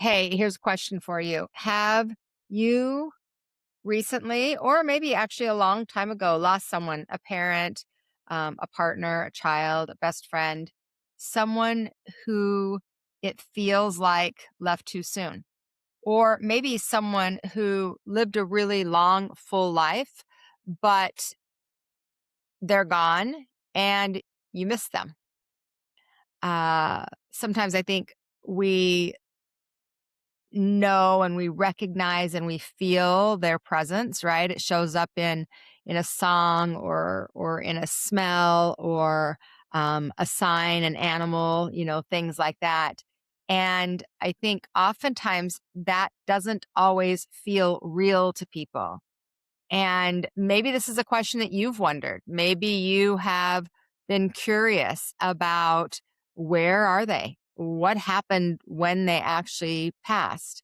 Hey, here's a question for you. Have you recently, or maybe actually a long time ago, lost someone, a parent, a partner, a child, a best friend, someone who it feels like left too soon? Or maybe someone who lived a really long, full life, but they're gone and you miss them. Sometimes I think we know and we recognize and we feel their presence, right? It shows up in a song or in a smell or a sign, an animal, things like that. And I think oftentimes that doesn't always feel real to people. And maybe this is a question that you've wondered. Maybe you have been curious about where are they? What happened when they actually passed?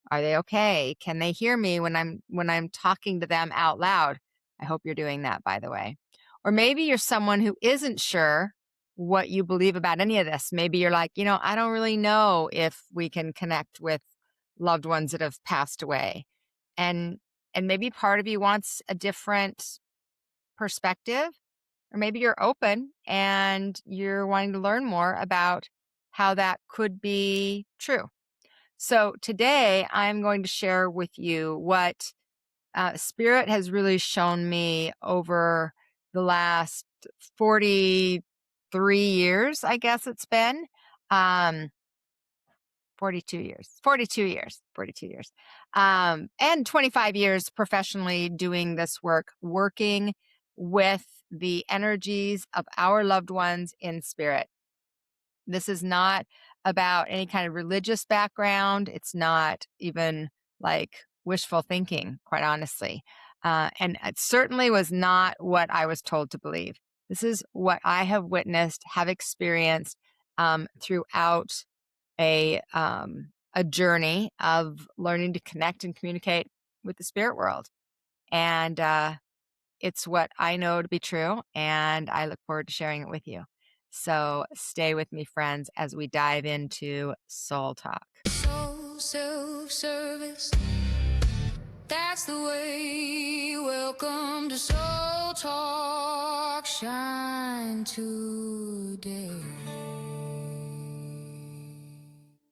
Are they okay? Can they hear me when I'm talking to them out loud? I hope you're doing that, by the way. Or maybe you're someone who isn't sure what you believe about any of this. Maybe you're like, I don't really know if we can connect with loved ones that have passed away. And and maybe part of you wants a different perspective, or maybe you're open and you're wanting to learn more about how that could be true. So today I'm going to share with you what Spirit has really shown me over the last 43 years, I guess it's been. Um, 42 years, 42 years, 42 years, and 25 years professionally doing this work, working with the energies of our loved ones in spirit. This is not about any kind of religious background. It's not even like wishful thinking, quite honestly. And it certainly was not what I was told to believe. This is what I have witnessed, have experienced throughout a journey of learning to connect and communicate with the spirit world. And it's what I know to be true, and I look forward to sharing it with you. So stay with me, friends, as we dive into Soul Talk. Soul self-service, that's the way. Welcome to Soul Talk, shine today.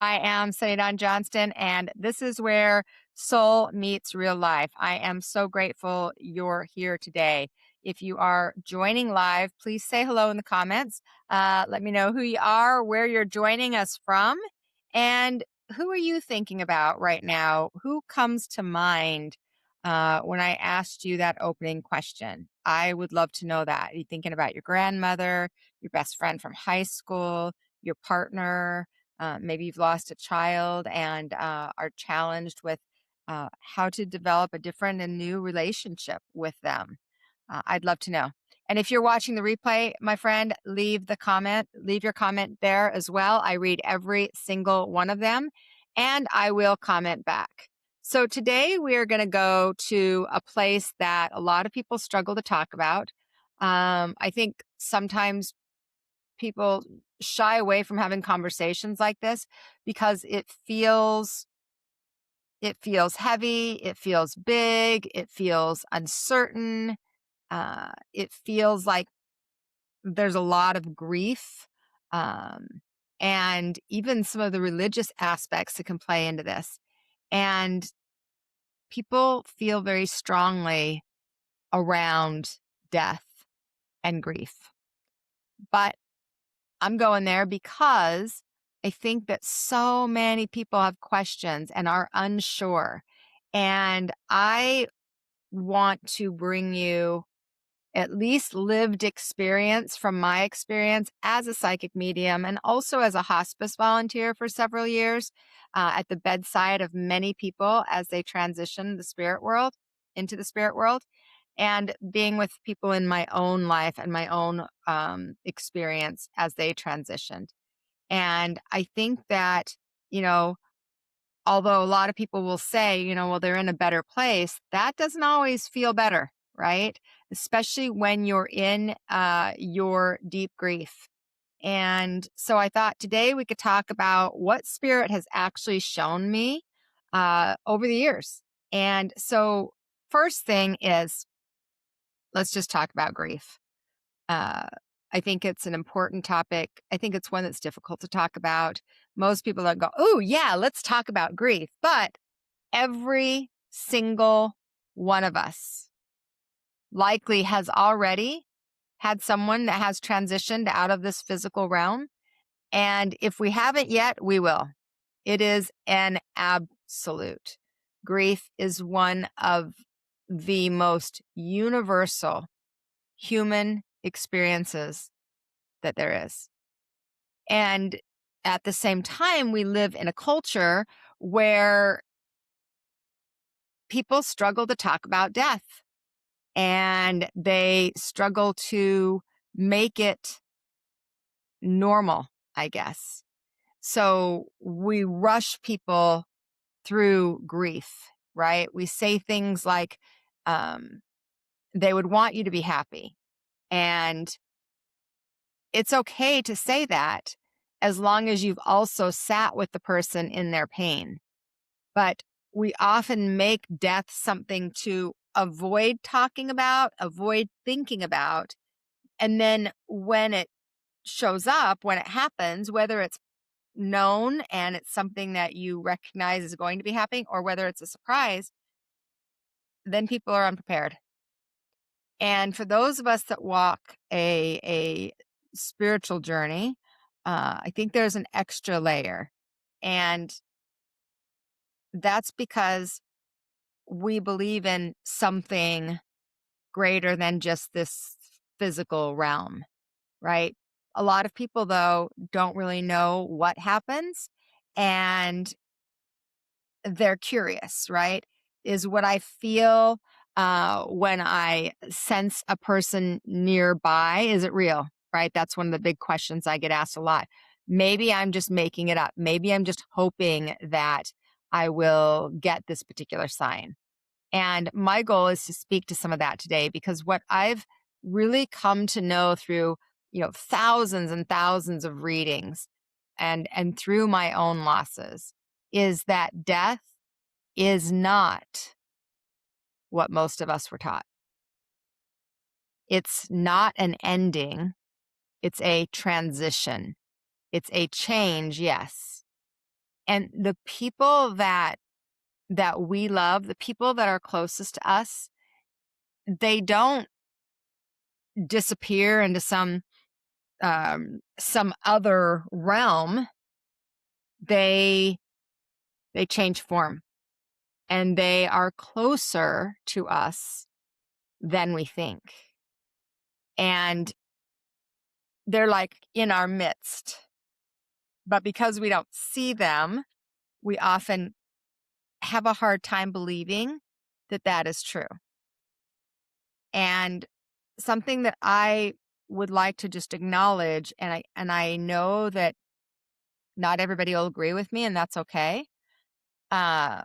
I am Dawn Johnston, and this is where soul meets real life. I am so grateful you're here today. If you are joining live, please say hello in the comments. Let me know who you are, where you're joining us from, and who are you thinking about right now? Who comes to mind when I asked you that opening question? I would love to know that. Are you thinking about your grandmother, your best friend from high school, your partner? Maybe you've lost a child and are challenged with how to develop a different and new relationship with them. I'd love to know. And if you're watching the replay, my friend, leave your comment there as well. I read every single one of them and I will comment back. So today we are going to go to a place that a lot of people struggle to talk about. I think sometimes people shy away from having conversations like this because it feels heavy, it feels big, it feels uncertain, it feels like there's a lot of grief, um, and even some of the religious aspects that can play into this. And people feel very strongly around death and grief. But I'm going there because I think that so many people have questions and are unsure. And I want to bring you at least lived experience from my experience as a psychic medium and also as a hospice volunteer for several years at the bedside of many people as they transition into the spirit world, and being with people in my own life and my own experience as they transitioned. And I think that, you know, although a lot of people will say, well, they're in a better place, that doesn't always feel better, right? Especially when you're in your deep grief. And so I thought today we could talk about what spirit has actually shown me over the years. And so, first thing is, let's just talk about grief. Uh, I think it's an important topic. I think it's one that's difficult to talk about. Most people don't go, oh, yeah, let's talk about grief. But every single one of us likely has already had someone that has transitioned out of this physical realm. And if we haven't yet, we will. It is an absolute. Grief is one of the most universal human experiences that there is. And at the same time, we live in a culture where people struggle to talk about death and they struggle to make it normal, I guess. So we rush people through grief, right? We say things like, um, they would want you to be happy. And it's okay to say that as long as you've also sat with the person in their pain. But we often make death something to avoid talking about, avoid thinking about. And then when it shows up, when it happens, whether it's known and it's something that you recognize is going to be happening, or whether it's a surprise, then people are unprepared. And for those of us that walk a spiritual journey, I think there's an extra layer. And that's because we believe in something greater than just this physical realm, right? A lot of people, though, don't really know what happens. And they're curious, right? Is what I feel when I sense a person nearby, is it real? Right? That's one of the big questions I get asked a lot. Maybe I'm just making it up. Maybe I'm just hoping that I will get this particular sign. And my goal is to speak to some of that today because what I've really come to know through, thousands and thousands of readings and through my own losses is that death is not what most of us were taught. It's not an ending, it's a transition. It's a change, yes. And the people that we love, the people that are closest to us, they don't disappear into some other realm. They change form and they are closer to us than we think. And they're like in our midst. But because we don't see them, we often have a hard time believing that that is true. And something that I would like to just acknowledge, and I know that not everybody will agree with me, and that's okay. Uh,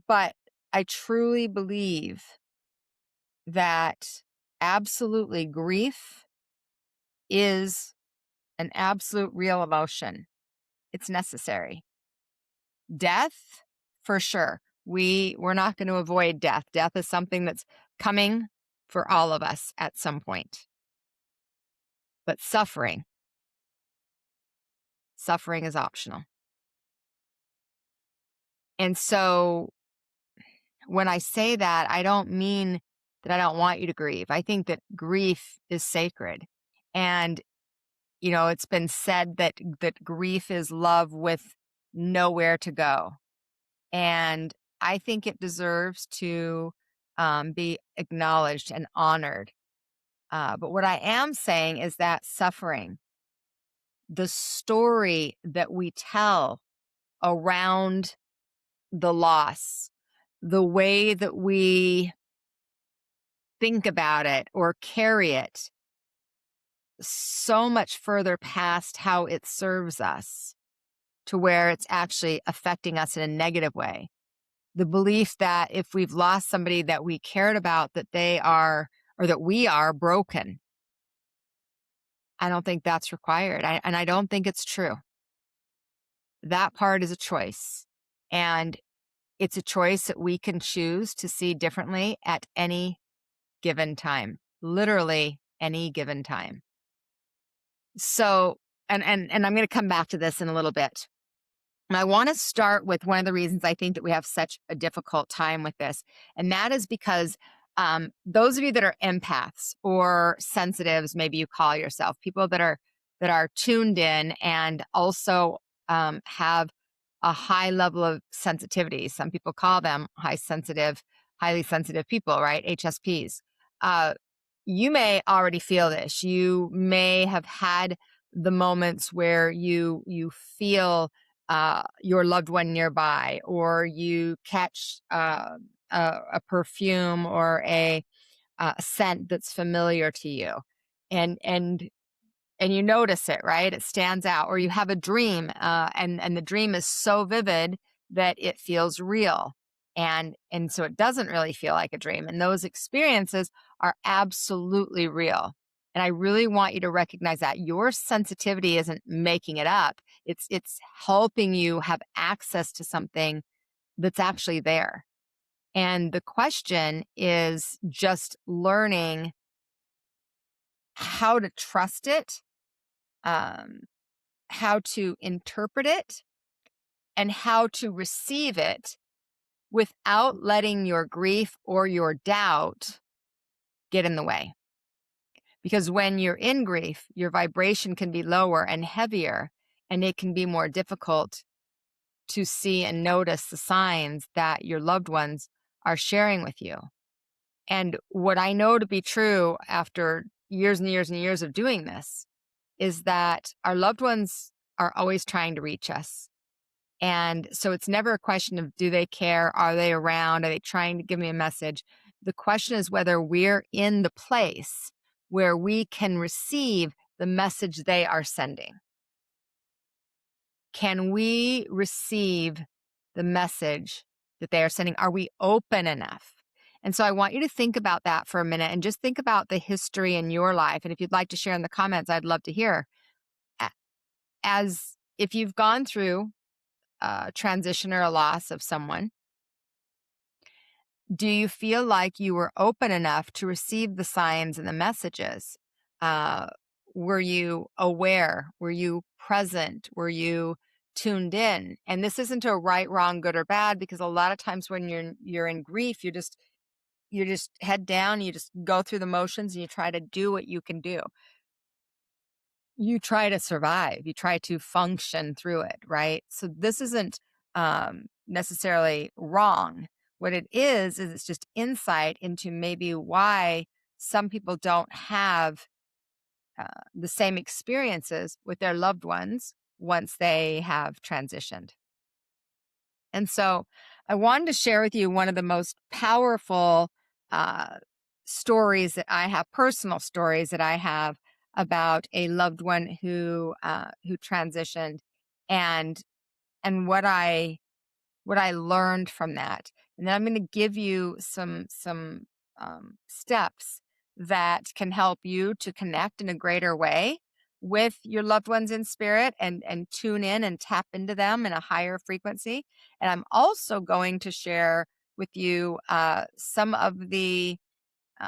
but I truly believe that absolutely grief is an absolute real emotion. It's necessary. Death, for sure. We're not going to avoid death. Death is something that's coming for all of us at some point. But suffering is optional. And so when I say that, I don't mean that I don't want you to grieve. I think that grief is sacred. And it's been said that grief is love with nowhere to go. And I think it deserves to be acknowledged and honored. But what I am saying is that suffering, the story that we tell around the loss, the way that we think about it or carry it so much further past how it serves us to where it's actually affecting us in a negative way. The belief that if we've lost somebody that we cared about, that they are, or that we are broken. I don't think that's required. And I don't think it's true. That part is a choice. And it's a choice that we can choose to see differently at any given time, literally any given time. So, and I'm going to come back to this in a little bit. And I want to start with one of the reasons I think that we have such a difficult time with this. And that is because those of you that are empaths or sensitives, maybe you call yourself, people that are tuned in and also have a high level of sensitivity. Some people call them highly sensitive people, right? HSPs. Uh, you may already feel this. You may have had the moments where you feel your loved one nearby, or you catch a perfume or a scent that's familiar to you, and and and you notice it, right? It stands out, or you have a dream, and the dream is so vivid that it feels real, and so it doesn't really feel like a dream. And those experiences are absolutely real. And I really want you to recognize that your sensitivity isn't making it up. It's helping you have access to something that's actually there. And the question is just learning how to trust it, um, how to interpret it, and how to receive it without letting your grief or your doubt get in the way. Because when you're in grief, your vibration can be lower and heavier, and it can be more difficult to see and notice the signs that your loved ones are sharing with you. And what I know to be true after years and years and years of doing this is that our loved ones are always trying to reach us. And so it's never a question of do they care? Are they around? Are they trying to give me a message? The question is whether we're in the place where we can receive the message they are sending. Can we receive the message that they are sending? Are we open enough? And so I want you to think about that for a minute and just think about the history in your life. And if you'd like to share in the comments, I'd love to hear. As if you've gone through a transition or a loss of someone, do you feel like you were open enough to receive the signs and the messages? Uh, were you aware? Were you present? Were you tuned in? And this isn't a right, wrong, good or bad, because a lot of times when you're in grief, you just head down, you just go through the motions and you try to do what you can do. You try to survive, you try to function through it, right? So this isn't necessarily wrong. What it is it's just insight into maybe why some people don't have the same experiences with their loved ones once they have transitioned. And so I wanted to share with you one of the most powerful uh, stories that I have, personal stories that I have about a loved one who transitioned, and what I learned from that. And then I'm going to give you some steps that can help you to connect in a greater way with your loved ones in spirit, and tune in and tap into them in a higher frequency. And I'm also going to share with you some of the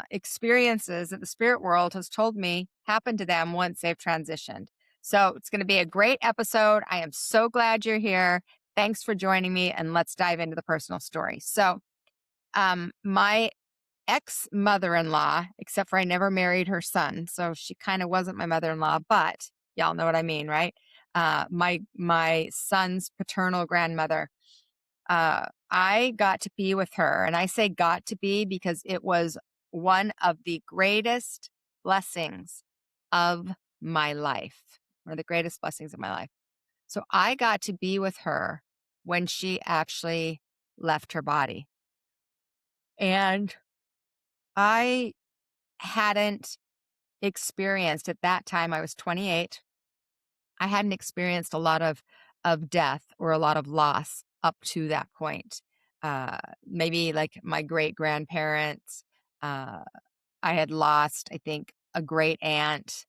experiences that the spirit world has told me happened to them once they've transitioned. So it's going to be a great episode. I am so glad you're here. Thanks for joining me, and let's dive into the personal story. So, my ex mother in law, except for I never married her son, so she kind of wasn't my mother in law, but y'all know what I mean, right? My son's paternal grandmother. I got to be with her, and I say got to be because it was one of the greatest blessings of my life, or the greatest blessings of my life. So I got to be with her when she actually left her body. And I hadn't experienced at that time, I was 28. I hadn't experienced a lot of death or a lot of loss up to that point. Maybe like my great grandparents. Uh, I had lost, I think, a great aunt.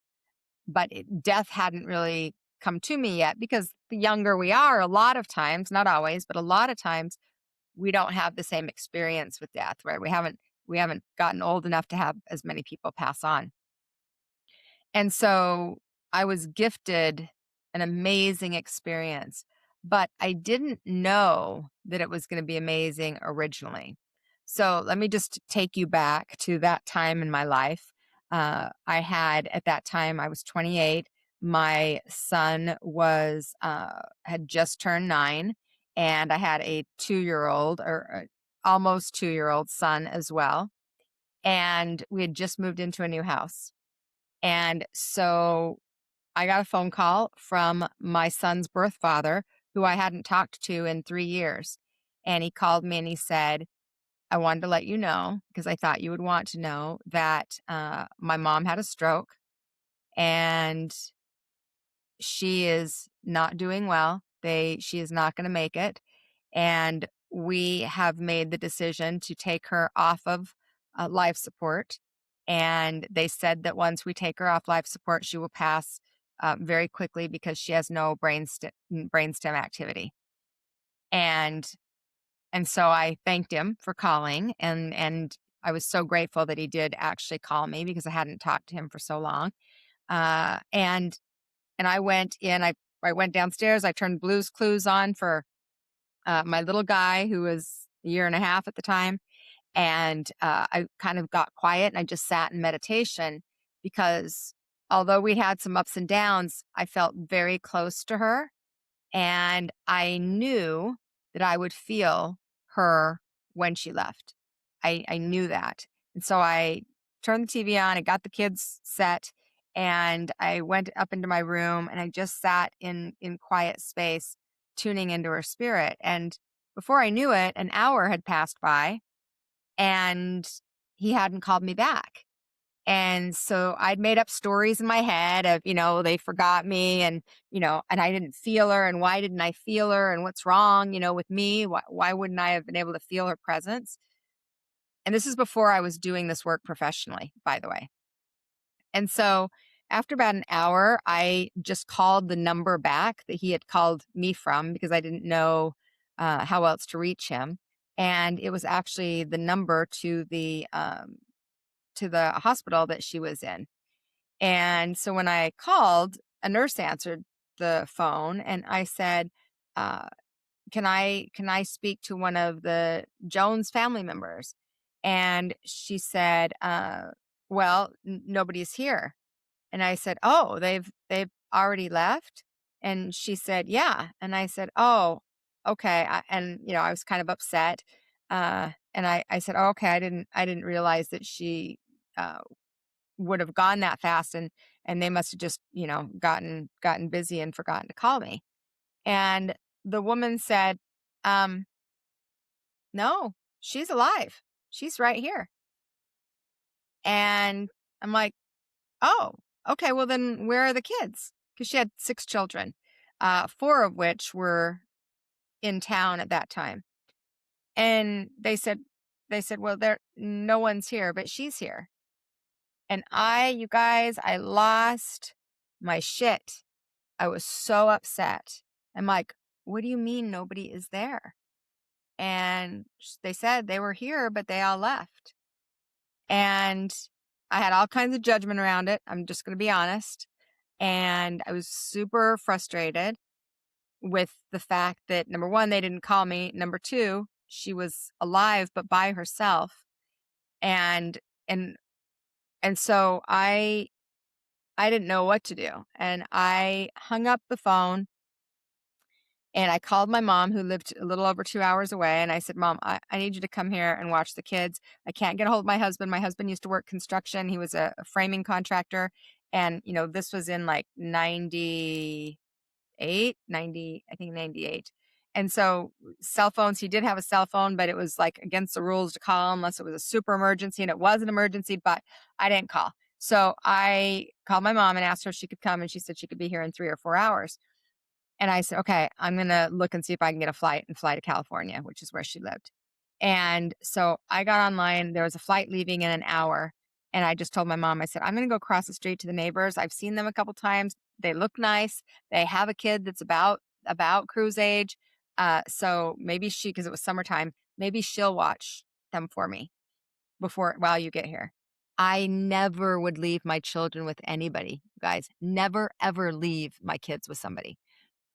death hadn't really come to me yet because the younger we are, a lot of times, not always, but a lot of times, we don't have the same experience with death, right? We haven't gotten old enough to have as many people pass on. And so I was gifted an amazing experience, but I didn't know that it was going to be amazing originally. So let me just take you back to that time in my life. At that time, I was 28. My son had just turned 9, and I had a 2-year old or almost 2-year old son as well. And we had just moved into a new house. And so I got a phone call from my son's birth father, who I hadn't talked to in 3 years. And he called me and he said, I wanted to let you know, because I thought you would want to know, that my mom had a stroke and she is not doing well. She is not going to make it. And we have made the decision to take her off of life support. And they said that once we take her off life support, she will pass very quickly because she has no brainstem activity. And so I thanked him for calling, and I was so grateful that he did actually call me because I hadn't talked to him for so long. Uh, and I went in. I went downstairs. I turned Blue's Clues on for my little guy, who was a year and a half at the time. And I kind of got quiet and I just sat in meditation because although we had some ups and downs, I felt very close to her. And I knew that I would feel her when she left. I knew that. And so I turned the TV on, I got the kids set, and I went up into my room and I just sat in quiet space, tuning into her spirit. And before I knew it, an hour had passed by and he hadn't called me back. And so I'd made up stories in my head of, they forgot me and, and I didn't feel her. And why didn't I feel her? And what's wrong, with me? Why wouldn't I have been able to feel her presence? And this is before I was doing this work professionally, by the way. And so after about an hour, I just called the number back that he had called me from because I didn't know how else to reach him. And it was actually the number to the hospital that she was in. And so when I called, a nurse answered the phone and I said, uh, can I speak to one of the Jones family members? And she said, well, nobody's here. And I said, oh, they've already left? And she said, yeah. And I said, oh, okay. I was kind of upset. And I said, oh, okay, I didn't realize that she uh, would have gone that fast, and they must have just, gotten busy and forgotten to call me. And the woman said, um, no, she's alive. She's right here. And I'm like, oh, okay, well then where are the kids? Because she had 6 children, 4 of which were in town at that time. And they said, well, there no one's here, but she's here. And you guys, I lost my shit. I was so upset. I'm like, what do you mean nobody is there? And they said they were here, but they all left. And I had all kinds of judgment around it. I'm just going to be honest. And I was super frustrated with the fact that number one, they didn't call me. Number two, she was alive, but by herself. And, and, and so I didn't know what to do. And I hung up the phone and I called my mom, who lived a little over 2 hours away. And I said, Mom, I need you to come here and watch the kids. I can't get a hold of my husband. My husband used to work construction. He was a framing contractor. And, this was in like 90, I think 98. And so cell phones, he did have a cell phone, but it was like against the rules to call unless it was a super emergency. And it was an emergency, but I didn't call. So I called my mom and asked her if she could come. And she said she could be here in 3 or 4 hours. And I said, okay, I'm going to look and see if I can get a flight and fly to California, which is where she lived. And so I got online. There was a flight leaving in an hour. And I just told my mom, I said, I'm going to go across the street to the neighbors. I've seen them a couple times. They look nice. They have a kid that's about cruise age. So maybe because it was summertime, maybe she'll watch them for me while you get here. I never would leave my children with anybody, guys. Never, ever leave my kids with somebody.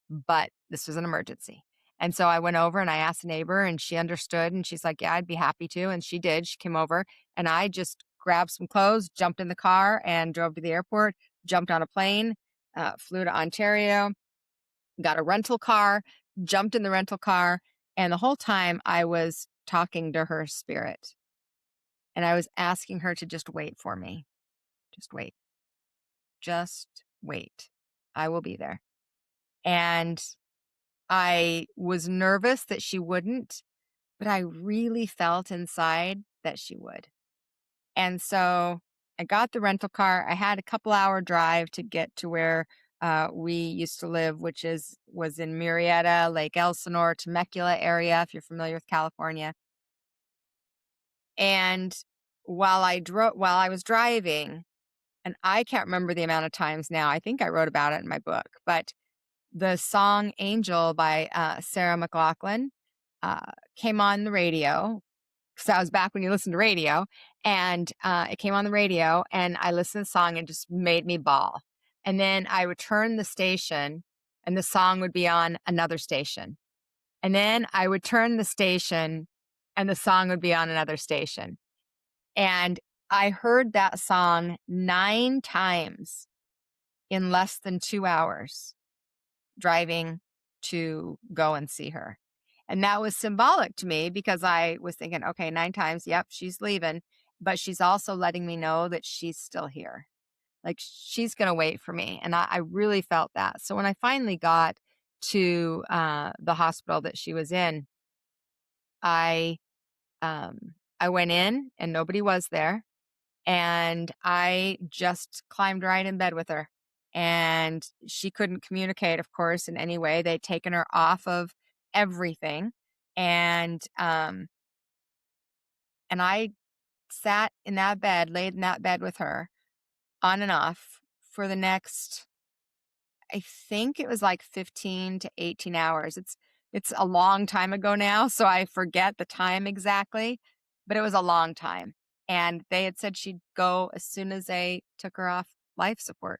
But this was an emergency. And so I went over and I asked a neighbor and she understood and she's like, yeah, I'd be happy to. And she did. She came over and I just grabbed some clothes, jumped in the car and drove to the airport, jumped on a plane, flew to Ontario, got a rental car, jumped in the rental car. And the whole time I was talking to her spirit and I was asking her to just wait for me. Just wait. Just wait. I will be there. And I was nervous that she wouldn't, but I really felt inside that she would. And so I got the rental car. I had a couple-hour drive to get to where we used to live, which was in Murrieta, Lake Elsinore, Temecula area, if you're familiar with California. And while I was driving, and I can't remember the amount of times now. I think I wrote about it in my book, but the song Angel by Sarah McLachlan came on the radio. So I was back when you listened to radio, and it came on the radio, and I listened to the song and it just made me bawl. And then I would turn the station, and the song would be on another station. And then I would turn the station, and the song would be on another station. And I heard that song 9 times in less than 2 hours driving to go and see her. And that was symbolic to me because I was thinking, okay, 9 times, yep, she's leaving, but she's also letting me know that she's still here. Like she's going to wait for me. And I really felt that. So when I finally got to the hospital that she was in, I I went in and nobody was there. And I just climbed right in bed with her. And she couldn't communicate, of course, in any way. They'd taken her off of everything. And and I sat in that bed, laid in that bed with her on and off for the next, I think it was like 15 to 18 hours. It's a long time ago now, so I forget the time exactly, but it was a long time. And they had said she'd go as soon as they took her off life support.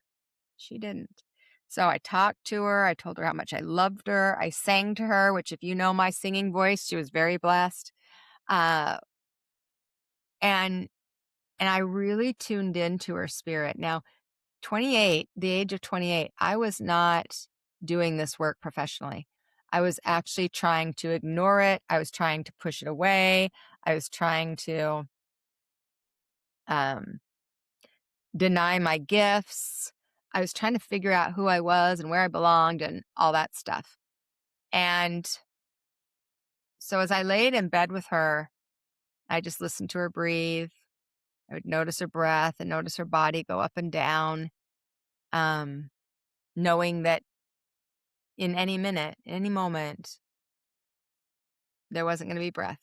She didn't. So I talked to her. I told her how much I loved her. I sang to her, which if you know my singing voice, she was very blessed. Uh, and and I really tuned into her spirit. Now, 28, the age of 28, I was not doing this work professionally. I was actually trying to ignore it. I was trying to push it away. I was trying to um, deny my gifts. I was trying to figure out who I was and where I belonged and all that stuff. And so as I laid in bed with her, I just listened to her breathe. I would notice her breath and notice her body go up and down, um, knowing that in any minute, any moment, there wasn't going to be breath.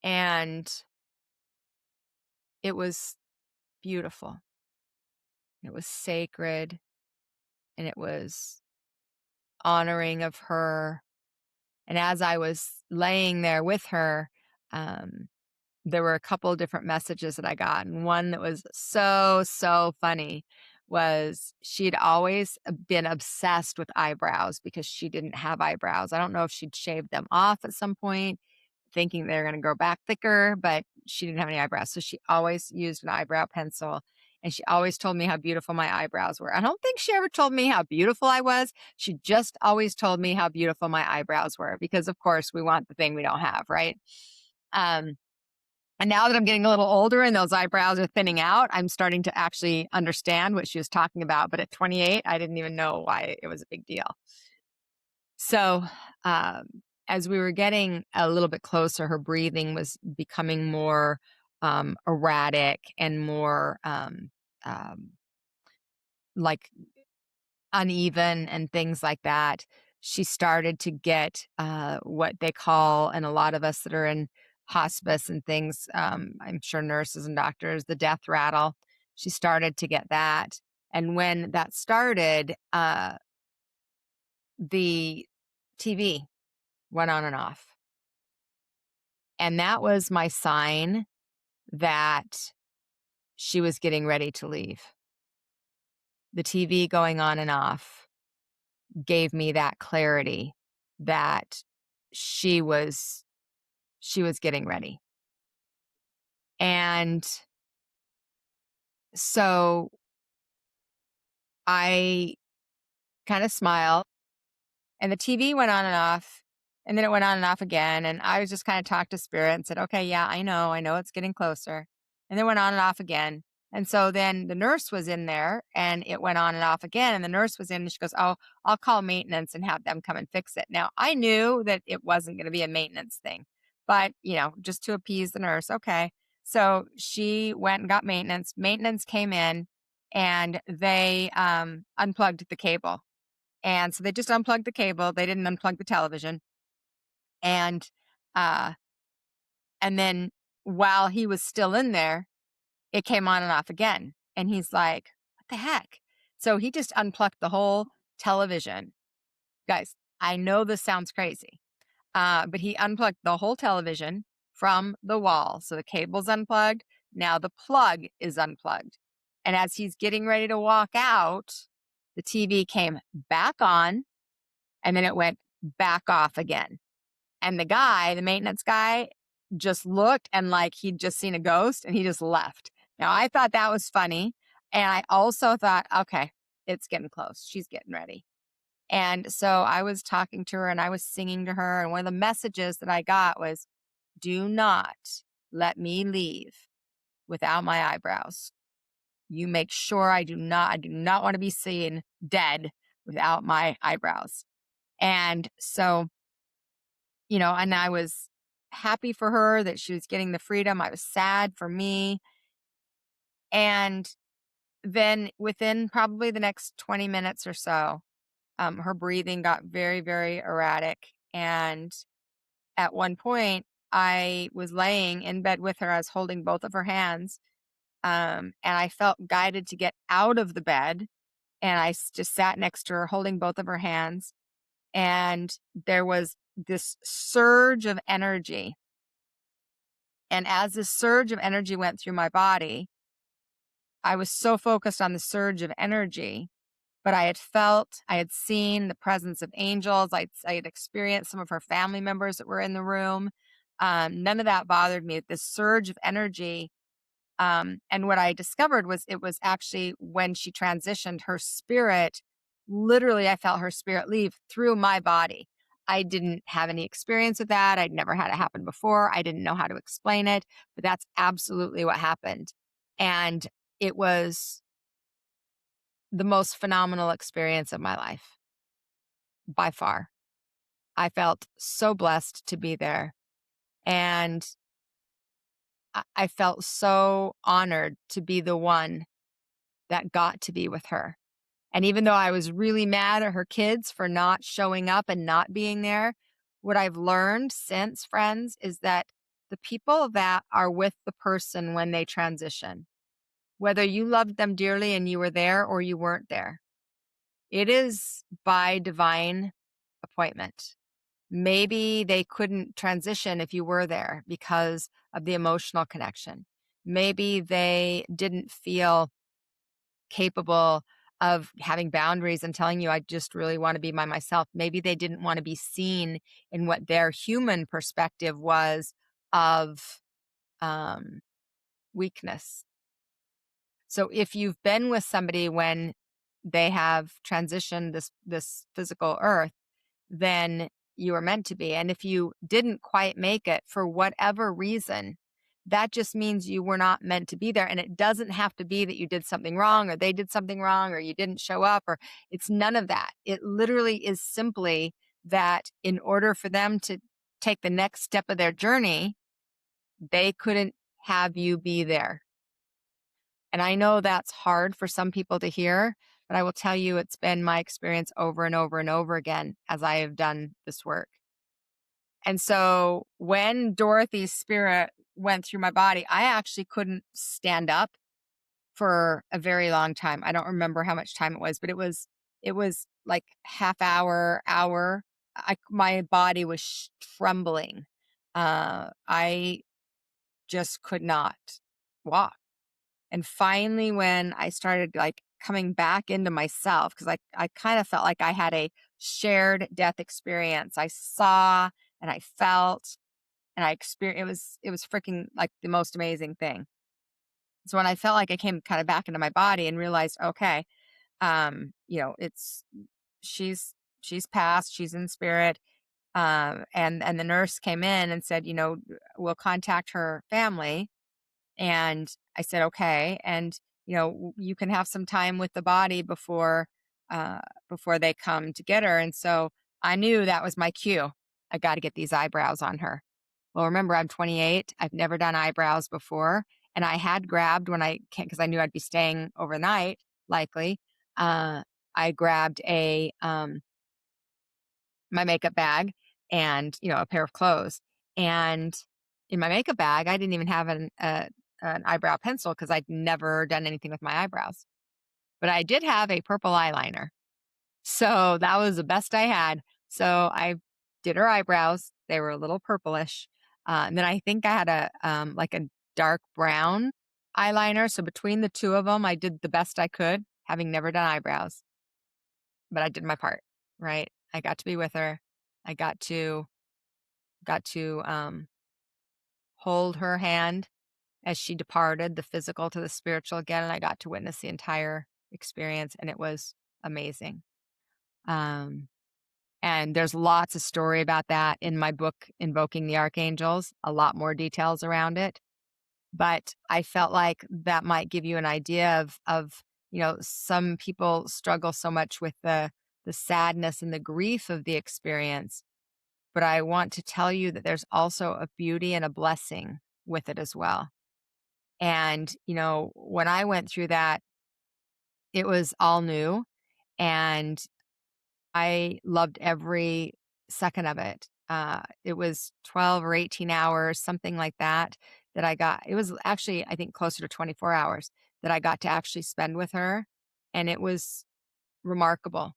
And it was beautiful. It was sacred and it was honoring of her. And as I was laying there with her, um, there were a couple of different messages that I got. And one that was so, so funny was she'd always been obsessed with eyebrows because she didn't have eyebrows. I don't know if she'd shaved them off at some point, thinking they're going to grow back thicker, but she didn't have any eyebrows. So she always used an eyebrow pencil. And she always told me how beautiful my eyebrows were. I don't think she ever told me how beautiful I was. She just always told me how beautiful my eyebrows were because, of course, we want the thing we don't have, right? Um, and now that I'm getting a little older and those eyebrows are thinning out, I'm starting to actually understand what she was talking about. But at 28, I didn't even know why it was a big deal. So, um, as we were getting a little bit closer, her breathing was becoming more erratic and more um, like uneven and things like that. She started to get what they call, and a lot of us that are in hospice and things. I'm sure nurses and doctors, the death rattle. She started to get that. And when that started, the TV went on and off. And that was my sign that she was getting ready to leave. The TV going on and off gave me that clarity that she was she was getting ready. And so I kind of smiled, and the TV went on and off, and then it went on and off again, and I was just kinda talked to spirit and said, "Okay, yeah, I know it's getting closer." And then went on and off again, and so then the nurse was in there, and it went on and off again, and the nurse was in, and she goes, "Oh, I'll call maintenance and have them come and fix it." Now, I knew that it wasn't gonna be a maintenance thing, but, just to appease the nurse, okay. So she went and got maintenance. Maintenance came in, and they, unplugged the cable. And so they just unplugged the cable, they didn't unplug the television, and, uh, and then while he was still in there, it came on and off again, and he's like, "What the heck?" So he just unplugged the whole television. Guys, I know this sounds crazy, but he unplugged the whole television from the wall, so the cable's unplugged, now the plug is unplugged, and as he's getting ready to walk out, the TV came back on, and then it went back off again. And the maintenance guy, just looked and like he'd just seen a ghost and he just left. Now, I thought that was funny. And I also thought, okay, it's getting close. She's getting ready. And so I was talking to her and I was singing to her. And one of the messages that I got was, do not let me leave without my eyebrows. You make sure I do not want to be seen dead without my eyebrows. And so and I was happy for her that she was getting the freedom. I was sad for me. And then within probably the next 20 minutes or so, her breathing got very, very erratic. And at one point, I was laying in bed with her. I was holding both of her hands. And I felt guided to get out of the bed. And just sat next to her, holding both of her hands. And there was this surge of energy. And as this surge of energy went through my body, I was so focused on the surge of energy, but I had seen the presence of angels. I had experienced some of her family members that were in the room. None of that bothered me. This surge of energy. And what I discovered was it was actually when she transitioned, her spirit, literally, I felt her spirit leave through my body. I didn't have any experience with that. I'd never had it happen before. I didn't know how to explain it, but that's absolutely what happened. And it was the most phenomenal experience of my life by far. I felt so blessed to be there. And I felt so honored to be the one that got to be with her. And even though I was really mad at her kids for not showing up and not being there, what I've learned since, friends, is that the people that are with the person when they transition, whether you loved them dearly and you were there or you weren't there, it is by divine appointment. Maybe they couldn't transition if you were there because of the emotional connection. Maybe they didn't feel capable of having boundaries and telling you, I just really want to be by myself. Maybe they didn't want to be seen in what their human perspective was of um, weakness. So if you've been with somebody when they have transitioned this physical earth, then you were meant to be. And if you didn't quite make it for whatever reason, that just means you were not meant to be there. And it doesn't have to be that you did something wrong or they did something wrong or you didn't show up, or it's none of that. It literally is simply that in order for them to take the next step of their journey, they couldn't have you be there. And I know that's hard for some people to hear, but I will tell you it's been my experience over and over and over again as I have done this work. And so when Dorothy's spirit went through my body, I actually couldn't stand up for a very long time. I don't remember how much time it was, but it was like half hour, hour. My body was trembling. I just could not walk. And finally, when I started like coming back into myself, because I kind of felt like I had a shared death experience. I saw and I felt and I experienced it was freaking like the most amazing thing. So when I felt like I came kind of back into my body and realized, okay, it's she's she's passed, she's in spirit. And the nurse came in and said, we'll contact her family. And I said, okay. And, you can have some time with the body uh, before they come to get her. And so I knew that was my cue. I got to get these eyebrows on her. Well, remember, I'm 28. I've never done eyebrows before. And I had grabbed when I can, because I knew I'd be staying overnight, likely. Uh, I grabbed my makeup bag and, a pair of clothes. And in my makeup bag, I didn't even have an eyebrow pencil because I'd never done anything with my eyebrows. But I did have a purple eyeliner. So that was the best I had. So I did her eyebrows. They were a little purplish. And then I think I had like a dark brown eyeliner. So between the two of them, I did the best I could, having never done eyebrows. But I did my part, right? I got to be with her. I got to hold her hand as she departed the physical to the spiritual again, and I got to witness the entire experience, and it was amazing. Um, and there's lots of story about that in my book, Invoking the Archangels, a lot more details around it. But I felt like that might give you an idea of some people struggle so much with the sadness and the grief of the experience. But I want to tell you that there's also a beauty and a blessing with it as well. And, when I went through that, it was all new and I loved every second of it. It was 12 or 18 hours, something like that, that I got. It was actually, I think, closer to 24 hours that I got to actually spend with her. And it was remarkable.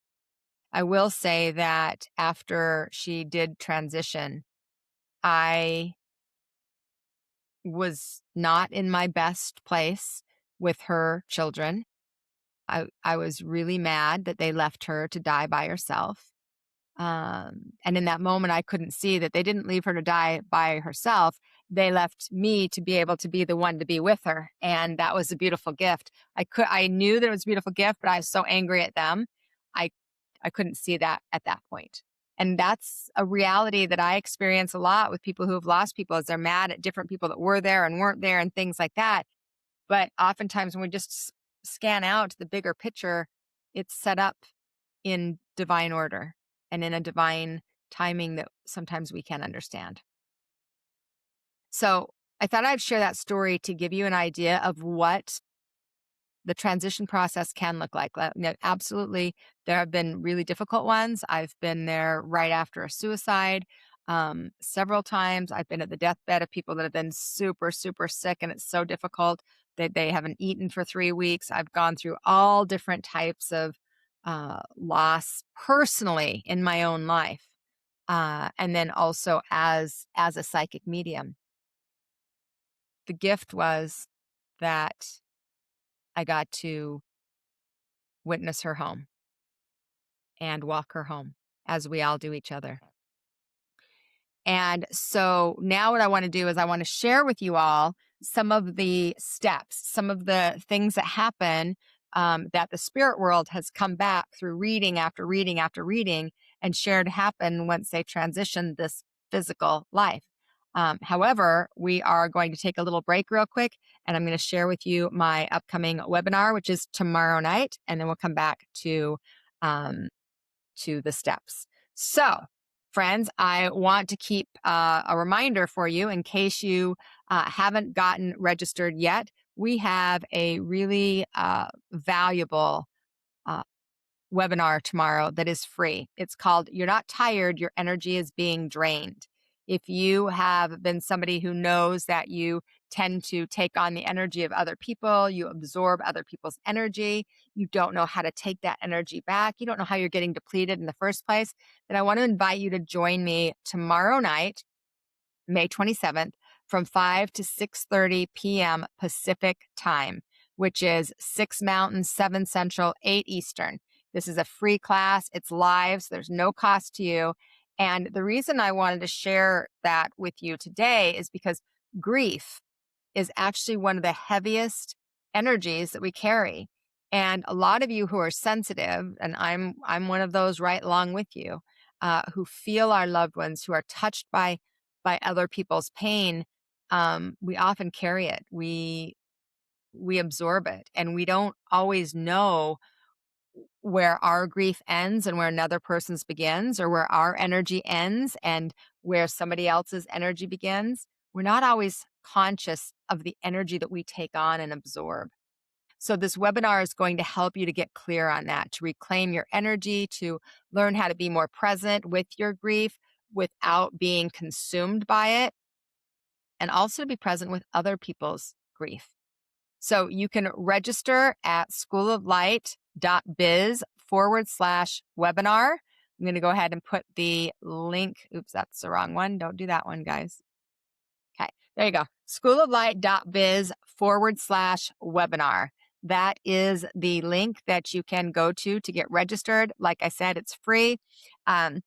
I will say that after she did transition, I was not in my best place with her children. I was really mad that they left her to die by herself. And in that moment, I couldn't see that they didn't leave her to die by herself. They left me to be able to be the one to be with her. And that was a beautiful gift. I knew that it was a beautiful gift, but I was so angry at them. I, I couldn't see that at that point. And that's a reality that I experience a lot with people who have lost people is they're mad at different people that were there and weren't there and things like that. But oftentimes when we just scan out the bigger picture, it's set up in divine order and in a divine timing that sometimes we can't understand. So I thought I'd share that story to give you an idea of what the transition process can look like. Absolutely, there have been really difficult ones. I've been there right after a suicide several times. I've been at the deathbed of people that have been super, super sick, and it's so difficult that they haven't eaten for 3 weeks. I've gone through all different types of loss personally in my own life, and then also as a psychic medium. The gift was that I got to witness her home and walk her home as we all do each other. And so now what I want to do is I want to share with you all some of the steps, some of the things that happen that the spirit world has come back through reading after reading after reading and shared happen once they transition this physical life. However, we are going to take a little break real quick, and I'm going to share with you my upcoming webinar, which is tomorrow night, and then we'll come back um, to the steps. So, friends, I want to keep a reminder for you in case you haven't gotten registered yet. We have a really valuable uh, webinar tomorrow that is free. It's called You're Not Tired, Your Energy is Being Drained. If you have been somebody who knows that you tend to take on the energy of other people, you absorb other people's energy, you don't know how to take that energy back, you don't know how you're getting depleted in the first place, then I want to invite you to join me tomorrow night, May 27th, from 5 to 6:30 p.m. Pacific time, which is 6 Mountain, 7 Central, 8 Eastern. This is a free class. It's live, so there's no cost to you. And the reason I wanted to share that with you today is because grief is actually one of the heaviest energies that we carry. And a lot of you who are sensitive, and I'm one of those right along with you, who feel our loved ones, who are touched by other people's pain, we often carry it. We absorb it, and we don't always know where our grief ends and where another person's begins, or where our energy ends and where somebody else's energy begins. We're not always conscious of the energy that we take on and absorb. So, this webinar is going to help you to get clear on that, to reclaim your energy, to learn how to be more present with your grief without being consumed by it, and also to be present with other people's grief. So you can register at schooloflight.biz/webinar. I'm going to go ahead and put the link. Oops, that's the wrong one. Don't do that one, guys. Okay, there you go. Schooloflight.biz/webinar. That is the link that you can go to get registered. Like I said, it's free. Um,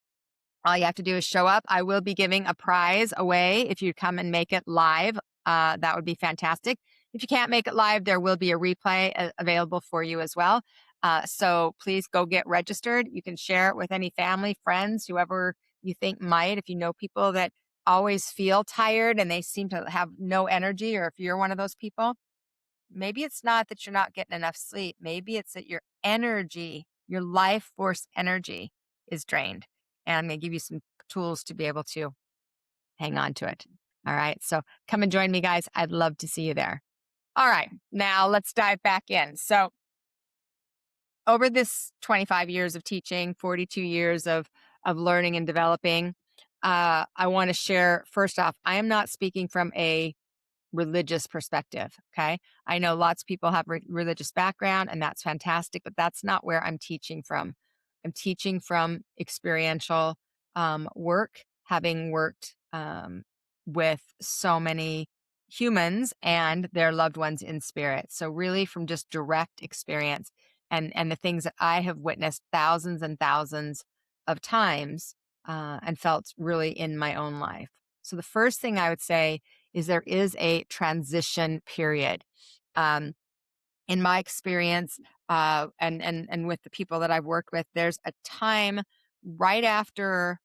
all you have to do is show up. I will be giving a prize away if you come and make it live. That would be fantastic. If you can't make it live, there will be a replay available for you as well. So please go get registered. You can share it with any family, friends, whoever you think might. If you know people that always feel tired and they seem to have no energy, or if you're one of those people, maybe it's not that you're not getting enough sleep. Maybe it's that your energy, your life force energy is drained. And I'm going to give you some tools to be able to hang on to it. All right. So come and join me, guys. I'd love to see you there. All right. Now let's dive back in. So, over this 25 years of teaching, 42 years of learning and developing, I want to share first off, I am not speaking from a religious perspective. Okay. I know lots of people have religious background, and that's fantastic, but that's not where I'm teaching from. I'm teaching from experiential work, having worked with so many humans and their loved ones in spirit. So really from just direct experience and the things that I have witnessed thousands and thousands of times and felt really in my own life. So the first thing I would say is there is a transition period. Um, in my experience, and with the people that I've worked with, there's a time right after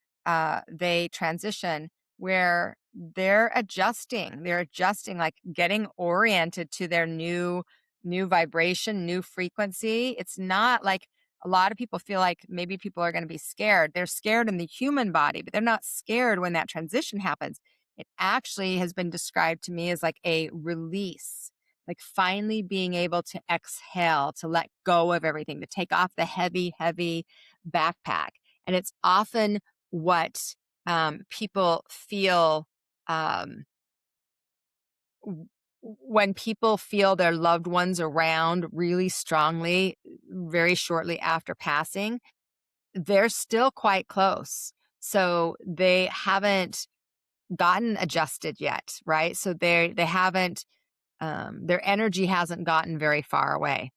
they transition where they're adjusting, like getting oriented to their new vibration, new frequency. It's not like a lot of people feel like maybe people are going to be scared. They're scared in the human body, but they're not scared when that transition happens. It actually has been described to me as like a release, like finally being able to exhale, to let go of everything, to take off the heavy, heavy backpack. And it's often what people feel um, w- when people feel their loved ones around really strongly, very shortly after passing. They're still quite close. So they haven't gotten adjusted yet, right? So they haven't their energy hasn't gotten very far away.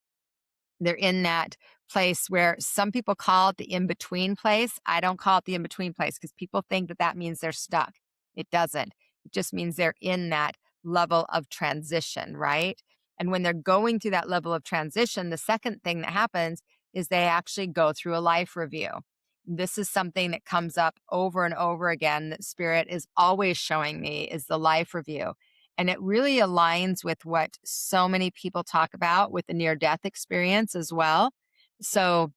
They're in that place where some people call it the in between place. I don't call it the in between place because people think that that means they're stuck. It doesn't. It just means they're in that level of transition, right? And when they're going through that level of transition, the second thing that happens is they actually go through a life review. This is something that comes up over and over again that Spirit is always showing me is the life review. And it really aligns with what so many people talk about with the near death experience as well. So,